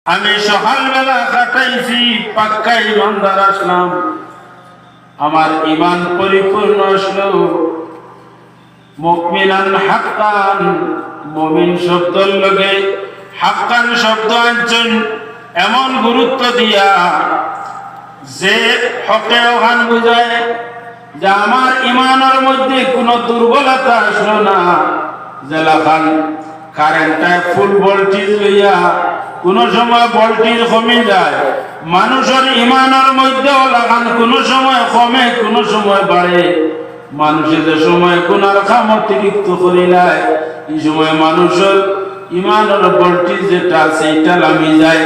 আমি সকালবেলা কাটাইছি পাক্কা ইমানদার আসলাম, আমার ইমান পরিপূর্ণ আসলো। মুমিনান হাক্কান, মুমিন শব্দের লগে হাক্কান শব্দ আনছেন এমন গুরুত্ব দিয়া যে হকে ওখান বুঝায় যে আমার ইমানের মধ্যে কোনো দুর্বলতা আসলো না। যেলাখান কারেন্টে ফুল ভোল্টেজ লইয়া কোন সময় ভোল্টেজ কমে যায়, মানুষের ইমানের মধ্যে লাগান কোন সময় কমে কোন সময় বাড়ে। মানুষের যে সময় কোনার কাম অতিরিক্ত করিলায় এই সময় মানুষের ইমানের ভোল্টেজ যেটা সেইটা লামি যায়।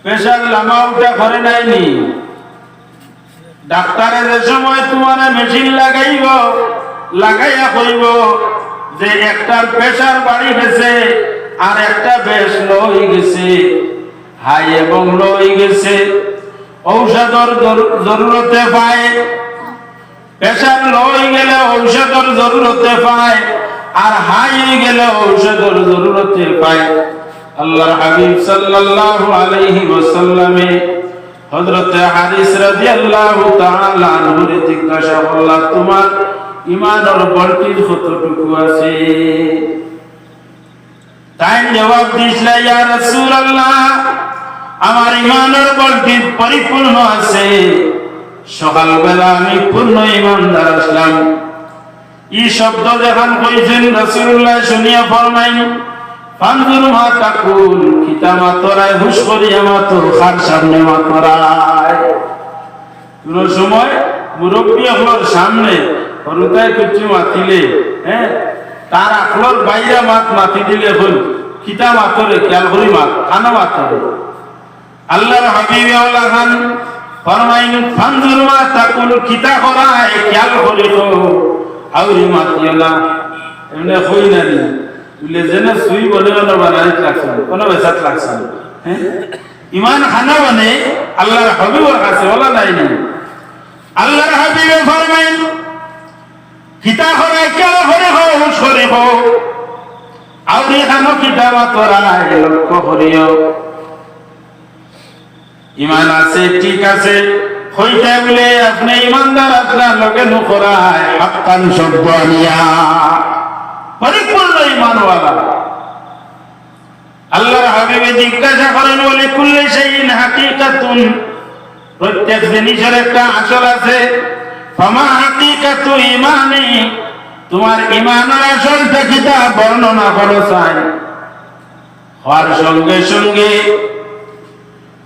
প্রেশার লামা উঠা করে নাইনি, ডাক্তারে যে সময় তোমার মেশিন লাগাইয়া কইব যে একটার প্রেশার বাড়ি গেছে আর একটা বেশ লো হয়ে গেছে, হাই এবং লো হয়ে গেছে, ঔষধের জরুরতে পায়। প্রেশার লো হয়ে গেলে ঔষধের জরুরতে পায়, আর হাই হয়ে গেলে ঔষধের জরুরতে পায়। আল্লাহর হাবিব সাল্লাল্লাহু আলাইহি ওয়াসাল্লামে হযরত হারিস রাদিয়াল্লাহু তাআলা আনহু জিজ্ঞাসা করলেন, তোমার ইমানের ভোল্টেজ কতটুকু আছে? তাই জবাব দিয়েছিল, ইয়া রাসূলুল্লাহ, আমার ইমানের ভোল্টেজ পরিপূর্ণ আছে। সকালবেলা আমি পূর্ণ ইমানদার আসলাম। এই শব্দ যখন কইছেন রাসূলুল্লাহ শুনিয়া ফরমাইন, ফানজুর মা তাকুল, কিতা মাতরায় হুশ করিয়া মাতর, খার সামনে মাতরায়। কোন সময় মুরব্বী হলোর সামনে হরুতায় কিছু মাতিলে, তার আকলর বাইরা মাতি দিলে হল কিতা মাতরে, খেয়াল করি খানা মাতরে। আল্লাহর হাবিব খান ফরমাইন, ফানজুর মা তাকুল, কিতা করায় খেয়াল করি তো আউরি মাতিও না। এমনি হই না নি বলে যেন সুই বলে বানাইত লাগছেন, কোনো বেসাত লাগছেন। ইমান খানা মানে আল্লাহর হাবিবের কাছে বলা যায়নি। আল্লাহর হাবিবে ফরমাইন, কিতা করে কেন করে হুশ করে হো আউরি খানো কিতা মাতরায় লক্ষ্য করিও। ইমান আছে, ঠিক আছে, হইতে বলে আপনি ইমানদার আপনার লোকে নুকরায় হাক্কান শব্দ আনিয়া পরিপূর্ণ ইমানওয়ালা। আল্লাহর হাবিবে জিজ্ঞাসা করেন, বলে কুল্লি শাইইন হাকিকাতুন, প্রত্যেক জিনিসের একটা আসল আছে। ফামা হাকিকাতু ইমানি, তোমার ইমানের আসলটা কিতা বর্ণনা করো চাই। হওয়ার সঙ্গে সঙ্গে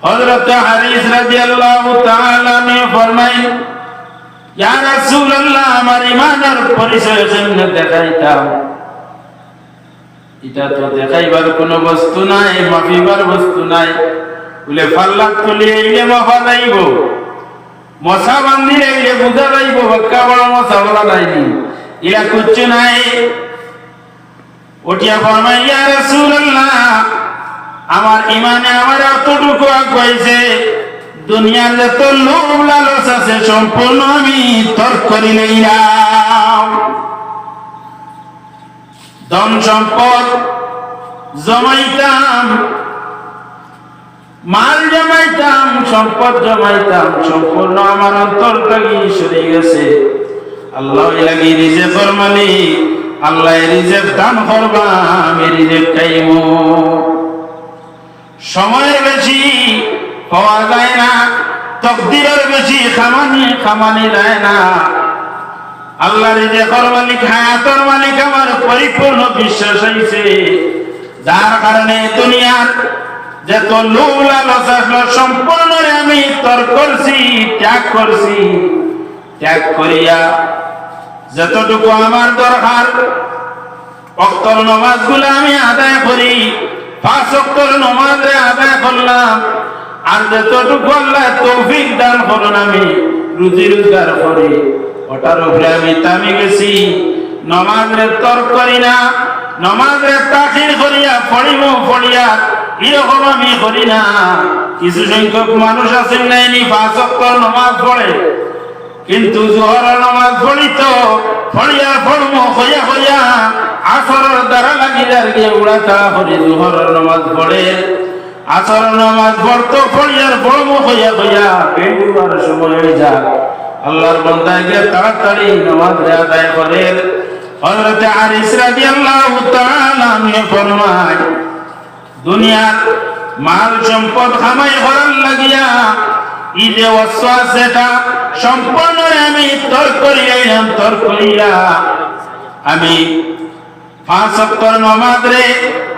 হযরত হারিস রাদিয়াল্লাহু তাআলা আনহু ফরমাইন, ইয়া রাসূলুল্লাহ, আমার ইমানের পরিচয় কেমনে দেখাইতাম? এটা তো দেখাইবার কোনো বস্তু নাই, মাপিবার বস্তু নাই। বলে ফাল্লাক তুলি এলে মাফা যাইব, মশা বান্ধিলে এলে বুঝা যাইব, বাক্কা বড় মশা বলা যায়নি, এরা কিচ্ছু নাই। ওটিয়া ফরমাই, ইয়া রাসূলুল্লাহ, আমার ইমানে আমার এতটুকু আগাইছে, দুনিয়ার যত লোভ লালস আছে সম্পূর্ণ আমি তর্ক করিলেই না। ধন সম্পদ জমাইতাম, মাল জমাইতাম, সম্পদ জমাইতাম, সম্পূর্ণ আমার অন্তরটাকে সরে গেছে। আল্লাহ লাগি রিজেকের মালিক, আল্লাহ রিজেক দান করবা, আমি রিজেক খাইমু। সময়ের বেশি পাওয়া যায় না, তকদিরের বেশি খামানি যায় না। আল্লাহ রিজেকের মালিক, হায়াতের মালিক আমার পরিপূর্ণ বিশ্বাস হইছে, যার কারণে দুনিয়ার যত লোভ লালসা আসলো সম্পূর্ণ আমি ত্যাগ করছি। ত্যাগ করিয়া যতটুকু আমার দরকার, ওয়াক্তের নামাজগুলো আমি আদায় করি, 5 ওয়াক্তের নামাজ আদায় করলাম। আর যতটুকু আল্লাহ তৌফিক দান করুন আমি রুজি রোজগার করি, ওটার উপরে আমি থামি গেছি। নামাজের তর্ক করি না, নামাজের তাখির করিয়া পড়িয়া এরকম আমি করি না। কিছু সংখ্যক মানুষ আছেন নাইনি 5 ওয়াক্তের নামাজ পড়ে, কিন্তু জোহরের নামাজ পড়িত পড়মো হইয়া আসরের দ্বারা লাগিদার গিয়ে উড়াতা করে জোহরের নামাজ পড়ে। আসর নামাজ পড়তো পড়িয়ার বড় হইয়া হইয়া বেড়ুয়ার সময় হয়ে যায় আল্লাহর বান্দাকে তাড়াতাড়ি নামাজ আদায় করে হযরত আরিস রাদিয়াল্লাহু তাআলা আনহু ফরমায় দুনিয়ার মাল সম্পদ কামাই করার লাগিয়া এই যে ওয়াসওয়াসাটা সম্পূর্ণ আমি তর করিয়া আমি 5 ওয়াক্ত নামাজ রে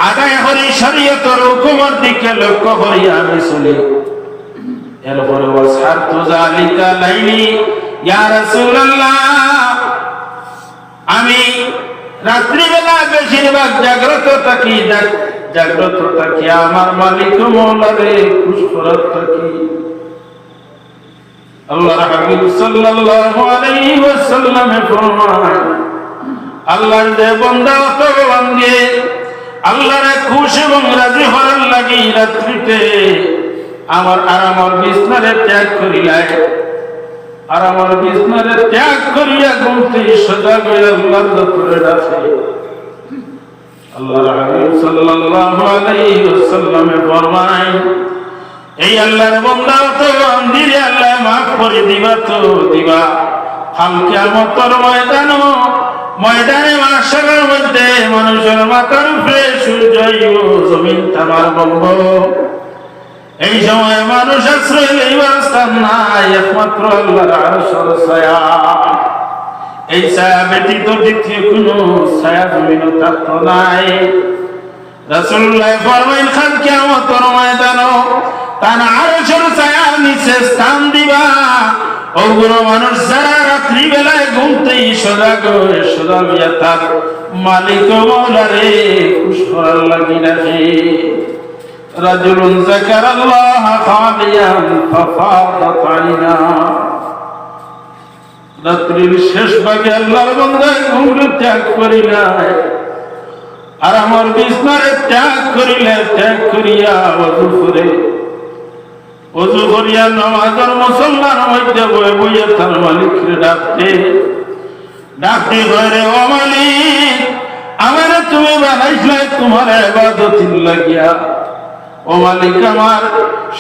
আদায় করি শরীয়তের হুকুমের দিকে লক্ষ্য করিয়া আমি চলি এরপরে ওয়াসহাতু যালিকা লাইলি ইয়া রাসূলুল্লাহ আমি রাত্রিবেলা বেশিরভাগ জাগ্রত থাকি আমার মালিক মওলারে খুশ করার থাকি আল্লাহর হাবিব সাল্লাল্লাহু আলাইহি ওয়াসাল্লাম ফরমান আল্লাহর যে বান্দা অতবন্দে আল্লাহরে খুশ এবং রাজি হওয়ার লাগি রাত্রিতে আমার আরামর বিছনারে ত্যাগ করিলায় আর আমার বিছনারে ত্যাগ করিয়া ঘুমতে সজাগ হয়ে আল্লাহর দরবারে ডাকে আল্লাহর হাবিব সাল্লাল্লাহু আলাইহি ওয়াসাল্লাম ফরমায় এই আল্লাহর বান্দা তো আন্দিরে আল্লাহ maaf করে দিবা তো দিবা কাল কিয়ামতের ময়দানে মাশারের মধ্যে মানুষের মাথার উপরে সূর্য জমিন তামার বন্ধ এই সময় মানুষ আশ্রয় লইবার স্থান নাই একমাত্র আল্লাহর আরশের ছায়া এই ছায়া ব্যতীত দ্বিতীয় কোনো ছায়া জমিনে থাকতো নাই রাসূলুল্লাহ ফরমাইন কাল কিয়ামতের ময়দানে তার আরশের ছায়ার নিচে স্থান দিবা ওগুলো মানুষ যারা রাত্রি বেলায় ঘুমতেই সজাগ হইয়া তার মালিক মওলারে খুশ করার লাগি রাখে রাজুলুন যাকারাল্লাহ খালিয়ান ফাফাদাত আইনা রাত্রির শেষ ভাগে আল্লাহর বান্দা ঘুম ত্যাগ করিলাই আর আমার বিছনারে ত্যাগ করিয়া ওযু করিয়া নামাজের মুসল্লার মধ্যে বইয়া তার মালিককে ডাকতে করে ও মালিক আমারে তুমি বানাইছিলে তোমার ইবাদতির লাগিয়া ও মালিক আমার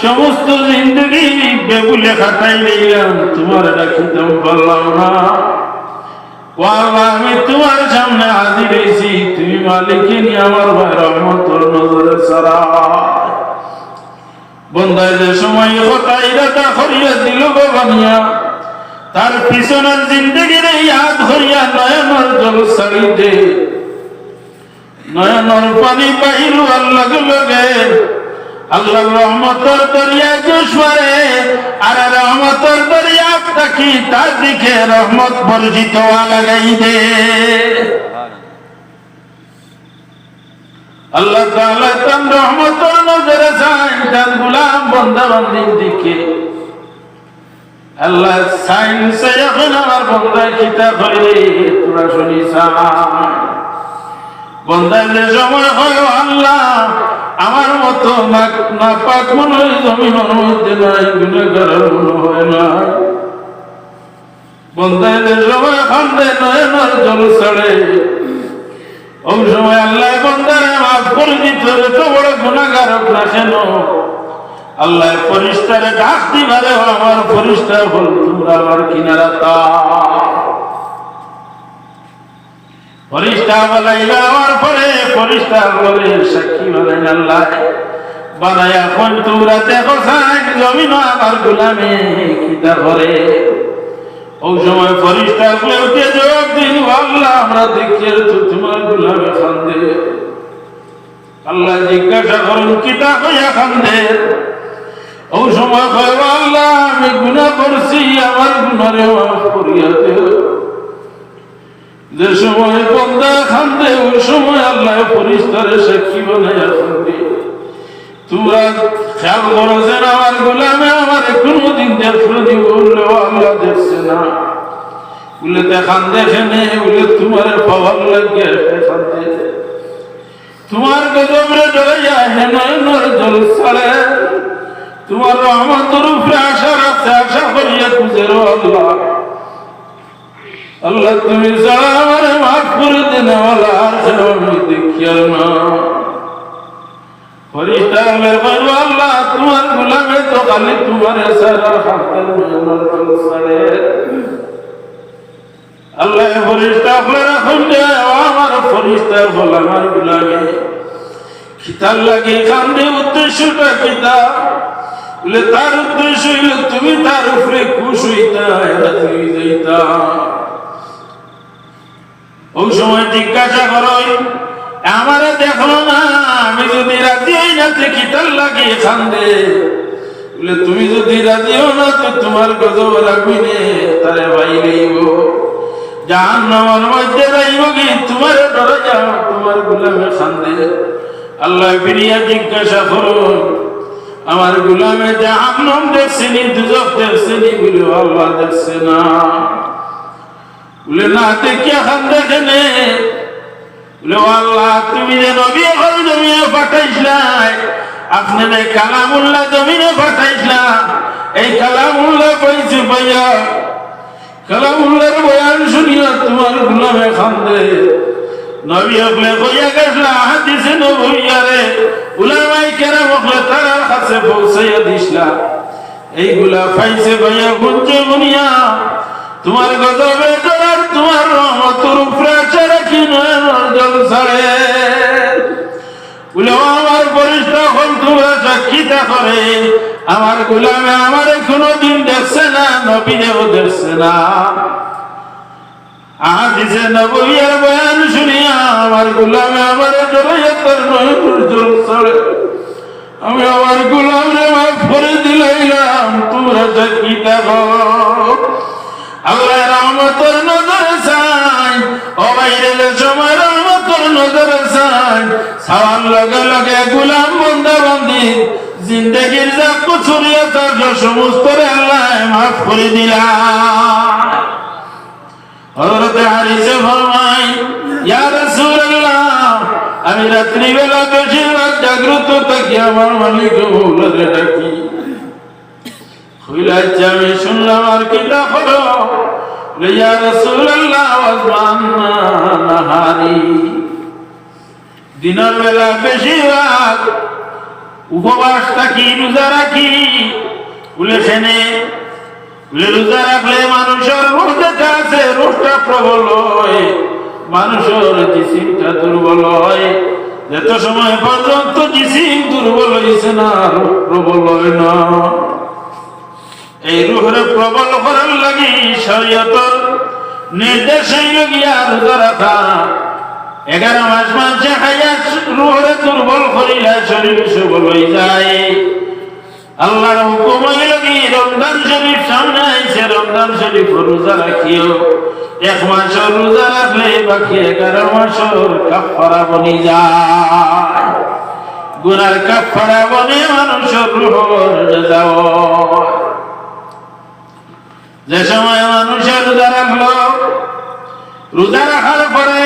সমস্ত জিন্দেগি বেগুলে খাটাই লইলাম তোমার রাখিতাম পারলাম না ও আল্লাহ আমি তোমার সামনে হাজির হইছি তুমি মালিককে নিয়ে আমার রহমতের নজরে সরাও বন্দায় যে সময় কথা ইরাদা করিয়া দিল বানিয়া তার পিছনের জিন্দগির ইয়াদ হইয়া নয়নের জল ছাড়ি দে নয়নের পানি বাহির আল্লাহ লগে আল্লাহর রহমতের দরিয়া জোশ মারে আর রহমতের দরিয়া তাকি তার দিকে রহমত বর্জিত লাগাই দে আল্লাহ তাআলা তার রহমতের নজরে চান তার গোলাম বান্দা বান্দির দিকে আল্লাহ চাইন সে এখন আমার বান্দা কিতা করে তোরা শুনিস বান্দা যে সময় হয় আল্লাহ আমার মতো নাপাক মনে হয় জমিনের মধ্যে নাই গুনাহগার মনে হয় না বান্দা যে সময় কান্দে নয়নের জল ছাড়ে ওই সময় আল্লাহ বান্দারে মাফ করে দিতে তো বড় গুনাহগার না কেন আল্লাহ ফেরেশতারে ডাক দিবারে আমার ফেরেশতা বল তোমরা আমার কিনারা তা ফেরেশতা বলাইলা আমার পরে ফেরেশতা বলে সাক্ষী বলেন আল্লাহ বানায়া কোন তোমরা দেখো সাই জমিন আমার গোলামে কিতা করে ওই সময় ফেরেশতা বলে জবাব দিন আল্লাহ আমরা দেখি তো তোমার গোলামে কান্দে আল্লাহ জিজ্ঞাসা করেন কিতা কইয়া কান্দে ওই সময় কয় আল্লাহ আমি গুনাহ করছি আমার গুনাহরে মাফ করিয়া দেও যে সময় বান্দা কান্দে ওই সময় আল্লাহ ফেরেশতারে সাক্ষী বানায়া কান্দে তোমরা খেয়াল করো যে আমার গোলামে আমার কোনদিন দেখলো দিব বললেও আল্লাহ দেখছে না বলে দেখান দেখে নে বলে তোমার পাওয়ার লাগিয়ে কান্দে তোমার গজবরে ডরাইয়া হেনর জল ছাড়ে তোমার রহমতের উপরে আশা রাখতে আশা করিয়া খুঁজের আল্লাহ আল্লাহ তুমি ছাড়া আমারে মাফ করে দেন আর আমি দেখিয়ার না ফরিস্তা মেরে কইলো আল্লাহ তোমার গোলামে তো খালি তোমার সারা হাতের মেহমান করে আল্লাহ ফরিস্তা আপনারা শুনলে আমার ফরিস্তা বল আমার গোলামে খিতাল লাগে কান্দে উদ্দেশ্যটা কিতা বলে তার উদ্দেশ্য হইল তুমি তার উপরে খুশ হইতা তুমি যাইতা ওই সময় জিজ্ঞাসা করো আমারে দেখলো না আমি যদি রাজি হই না খিতাল লাগে কান্দে বলে তুমি যদি রাজি হও না তো তোমার গজব রাখবি নে তারে বাইরেইব জাহান্নামের মধ্যে রাইব কি তোমার ডরে যাও তোমার গোলামে কান্দে আল্লাহ ফিরিয়া জিজ্ঞাসা করো আমার গোলামে জাহান্নাম দেখছেনি দুজক দেখছেনি বলে আল্লাহ দেখছে না বলে না দেখিয়া কান্দে কেনে বলে আল্লাহ তুমি যে নবী হল জমিনে পাঠাইছিলাই আপনি যে কালামুল্লাহ জমিনে পাঠাইছিলা এই কালামুল্লাহ পাইছি পাইয়া কালামুল্লাহর বয়ান শুনিয়া তোমার গোলামে কান্দে নবী হকলে কইয়া গেছলা হাদিসে নবুইয়ারে উলামায়ে কেরাম হকলে তার কাছে পৌঁছাইয়া দিছলা এইগুলা পাইছে ভাইয়া বুঝছে দুনিয়া তোমার গজবে ডরার তোমার রহমতের উপরে ছাড়া কি নয় জল ছাড়ে উলামা আমার পরিষ্কার হল তোমরা সাক্ষীতা করে আমার গোলামে আমার কোনোদিন দেখছে না নবীও দেখছে না হাদিসে নবুইয়ের বয়ান শুনিয়া আমার গোলামে আমার ডরাইয়া তার নয়ন জল ছাড়ে আমি আমার গোলামরে মাফ করে দিলাম তোমরা সাক্ষীতা কর আল্লাহ রহমতের নজরে চাই ও বাইরে সময় রহমতের নজরে চাই সাওয়ার লগে লগে গোলাম বন্দা বন্দি জিন্দগির যা কুছুরিয়া তার সমস্ত আল্লাহ মাফ করে দিলাম হযরত হারিসে ফরমায় ইয়া রাসূলুল্লাহ আমি রাত্রি বেলা বেশিরভাগ জাগ্রত থাকি আমার মালিক মৌলারে ডাকি হইলাচ্ছে আমি শুনলাম আর কিতা হলো ইয়া রাসূলুল্লাহ ওয়াজমান্না নাহারি দিনের বেলা বেশিরভাগ উপবাস থাকি রোজা রাখি বলে সেনে বলে রোজা রাখলে মানুষের রোগ যেটা আছে রোগটা প্রবল হয় মানুষের জিসিমটা দুর্বল হয় যত সময় পর্যন্ত জিসিম দুর্বল হয়েছে না রোগ প্রবল হয় না এই রুহরে প্রবল করার লাগি শরীয়তের নির্দেশ হইল গিয়া রোজা রাখা 11 মাস মাঝে খাইয়া রুহরে দুর্বল করিলে শরীর সবল হয়ে যায় আল্লাহর হুকুম হইল কি রমজান শরীফ সামনে আইছে রমজান শরীফ রোজা রাখিও 1 মাস রোজা রাখলে বাকি 11 মাসের কাফারা বনি যায় গুনার কাফারা বনে মানুষের রুহর যাও যে সময় মানুষের রোজা রাখলো রোজা রাখার পরে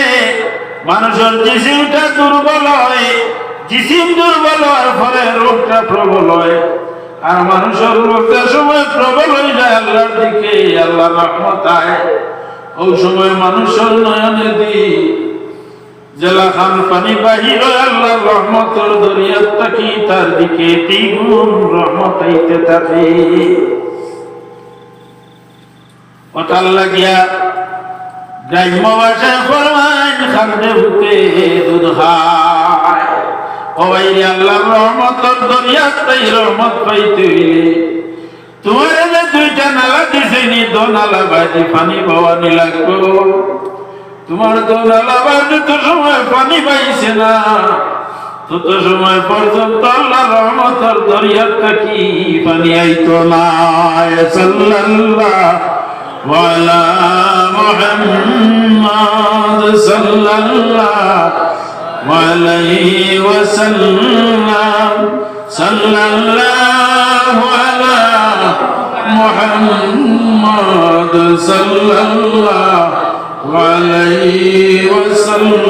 মানুষের জিসিমটা দুর্বল হয় জিসিম দুর্বল হওয়ার পরে রোগটা প্রবল হয় আর মানুষের রোগটা সময় প্রবল হয়ে যায় আল্লাহর দিকে আল্লাহ রহমত আয় ওই সময় মানুষের নয়নে দি জেলা খান পানি বাহির আল্লাহ রহমতের দরিয়ার তাকি তার দিকে দ্বিগুণ রহমত আইতে থাকে ওটার লাগিয়া গ্রাম্য ভাষায় ফরমান খান্দে ভূতে দুধ খায় ও ভাইরে আল্লাহর রহমতের দরিয়ার তাই রহমত পাইতে হইলে তোমার যে 2টা নালা দিছেনি 2 নালা বাজি পানি পাওয়ানি লাগবে তোমার 2 নালা বাজি তো সময় পানি পাইছে না তত সময় পর্যন্ত আল্লাহর রহমতের দরিয়ার তাকি পানি আইতো না সাল্লাল্লাহু وعلى محمد صلى الله عليه وسلم صلى الله على محمد صلى الله عليه وسلم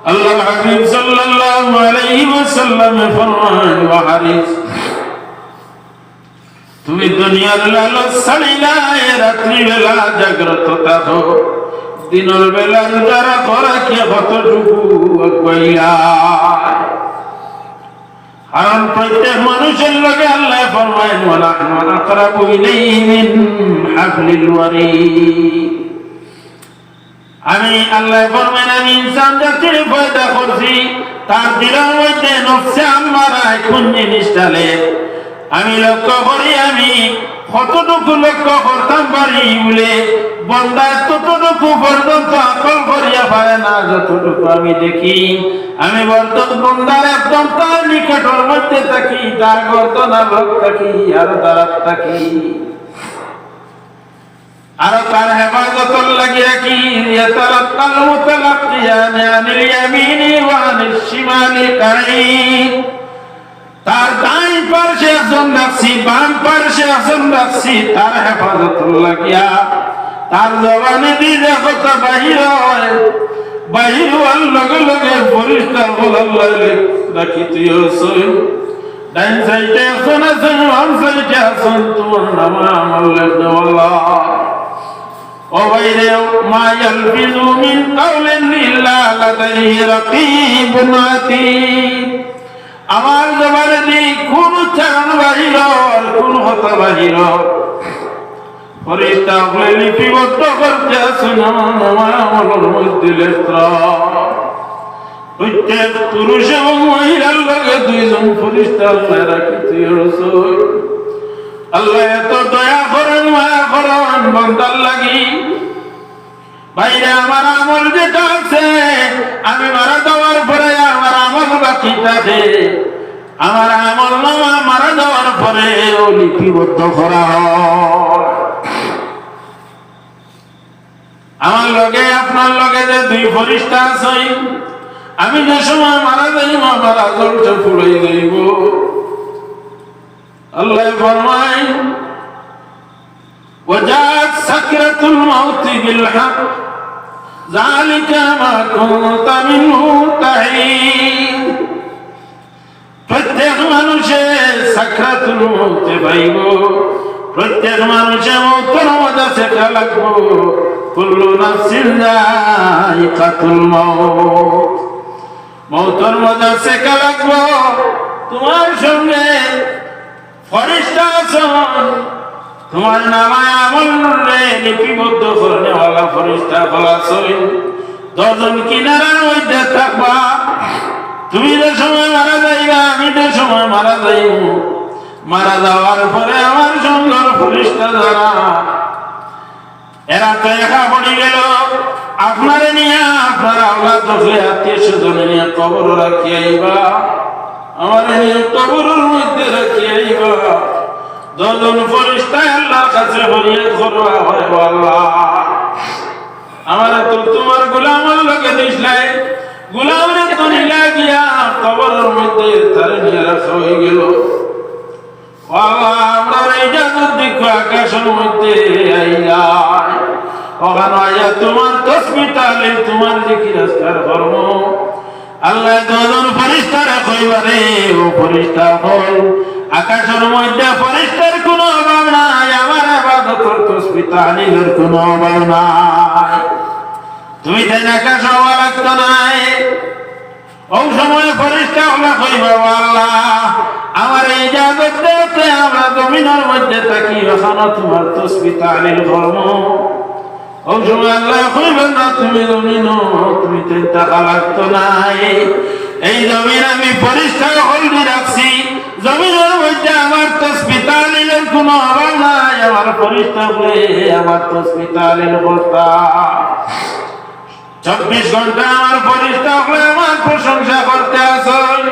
الله حبيب صلى الله عليه وسلم فرمان وحريص তুমি দুনিয়ার লালচ ছাড়িলা রাত্রি বেলা জাগ্রত থাকো দিনের বেলা যারা করা কে কতটুকু আগাইলা কারণ প্রত্যেক মানুষের লগে আল্লাহ ফরমায়েন ওয়ালা আকরাবু ইলাইহি মিন হাবলিল ওয়ারিদ। আমি আল্লাহ ফরমায়েন আমি ইনসান জাতির পয়দা করছি, তার দিলের মধ্যে নফসে আম্মারায় কোন জিনিসটালে আমি লক্ষ্য করি, আমি কতটুকু লক্ষ্য করতাম পারি বলে বন্দা ততটুকু পর্যন্ত আকল করিয়া পারে না যতটুকু আমি দেখি। আমি বর্তমান বন্দার একদম তার নিকটের মধ্যে থাকি, তার গর্দনা লোক থাকি, আর তার থাকি, আর তার হেফাজতর লাগি রাখি। ইয়াতালাক্কাল মুতালাক্কিয়ানি আনিল ইয়ামিনি ওয়া আনিশ শিমালি কাঈদ। তার ডান পার্শ্বে একজন রাখছি, বাম পার্শ্বে একজন রাখছি, তার হেফাজতর লাগিয়া। তার জবানে দিয়ে কথা বাহির হয়, বাহির হওয়ার লগে লগে পরিষ্কার বলার লাগে রাখি তুই রসই। ডাইন সাইডে একজন আছেন, বাম সাইডে আছেন, তোমার নাম আমার লেখনে আল্লাহ। ও ভাইরে, মা ইয়ালফিযু মিন কাওলিন ইল্লা লাদাইহি রাকীবুন আতীদ। আমার জবানে দি কোন উচ্চারণ বাহির আর কোন কথা বাহির, ফেরেশতা হলে লিপিবদ্ধ করতে আছেন আমার আমলের মধ্যে লেখা। প্রত্যেক পুরুষ এবং মহিলার লগে দুইজন ফেরেশতা আল্লাহ রাখিতে রাসূল। আল্লাহ এত দয়া করেন, মায়া করেন বান্দার লাগি। বাইরে আমার আমল যেটা আছে, আমি মারা যাওয়ার পরে আমার আমল বাকি থাকে, আমার আমল নামা মারা যাওয়ার পরে ও লিপিবদ্ধ করা হয়। আমার লগে আপনার লগে যে দুই ফেরেশতা আছে, আমি যে সময় মারা যাইব আমার আজলটা ফুরাই যাইব। আল্লাহ ফরমায় ওয়াজাত সাকরাতুল মাউতি বিল হক যালিকা মা কুনতা মিনহু তাহিদ। প্রত্যেক মানুষের সাকরাতুল মাউতে পাইব, প্রত্যেক মানুষের মৌতের মজা শেখা লাগবো। কুল্লু নাফসিন যায়িকাতুল মাউত, মৌতের মজা শেখা লাগবো। তোমার সঙ্গে ফেরেশতা আছেন, তোমার নামায় আমল লিপিবদ্ধ করনে ওয়ালা ফেরেশতা আছেন। 10 জন কিনারার মধ্যে থাকবা। তুমি যে সময় মারা যাইবা, আমি যে সময় মারা যাইব, মারা যাওয়ার পরে আমার সঙ্গের ফেরেশতা যারা, এরা তো একা পড়ে গেল। আপনারে নিয়ে আপনার আওলাদ হলে আত্মীয় স্বজনে নিয়ে কবর রাখি আইবা, আমার নিয়ে কবরের মধ্যে রাখি আইবা। 10 জন ফেরেশতা আল্লাহর কাছে ফরিয়াদ করবা, হয় আল্লাহ আমার তো তোমার গোলামের লগে দিছলাই, গোলামের তো নিলা গিয়া কবরের মধ্যে তার নিয়ে রাখা হয়ে গেল। আল্লাহ আমরা ইজাজত দেখো আকাশের মধ্যে আইয়া, ওখানে আইয়া তোমার তাসবিহ তাহলিল তোমার জিকির আজকার করব। আল্লাহ 10 জন ফেরেশতারে কইবারে, ও ফেরেশতা হল আকাশের মধ্যে ফেরেশতার কোনো অভাব নাই, আমার ইবাদতের তাসবিহ তাহলিলের কোনো অভাব নাই। তুমি দেন আকাশ হওয়া লাগতো নাই। ও সময় ফেরেশতা হলা কইবা আল্লাহ আমার ইজাজত দিতে, আমরা জমিনের মধ্যে থাকি, ওখানে তোমার তাসবিহ তাহলিল করব। ও সময় আল্লাহ কইবেন না তুমি জমিনও, তুমি তো টাকা লাগতো নাই। এই জমিন আমি ফেরেশতা হলদি রাখছি, জমিনের মধ্যে আমার তাসবিহ তাহলিলের কোনো অভাব নাই। আমার ফেরেশতা বলে আমার তাসবিহ তাহলিল করতা। 24 ঘন্টা আমার ফেরেশতা হলে আমার প্রশংসা করতে আসেন।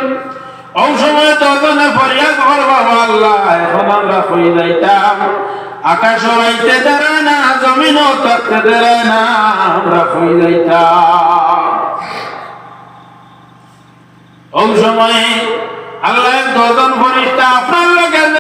ও সময় 10 জনে ফরিয়াদ করবা আল্লাহ এখন আমরা কই যাইতাম, আকাশ হইতে দাঁড়ায় না, জমিনও থাকতে দাঁড়ায় না, আমরা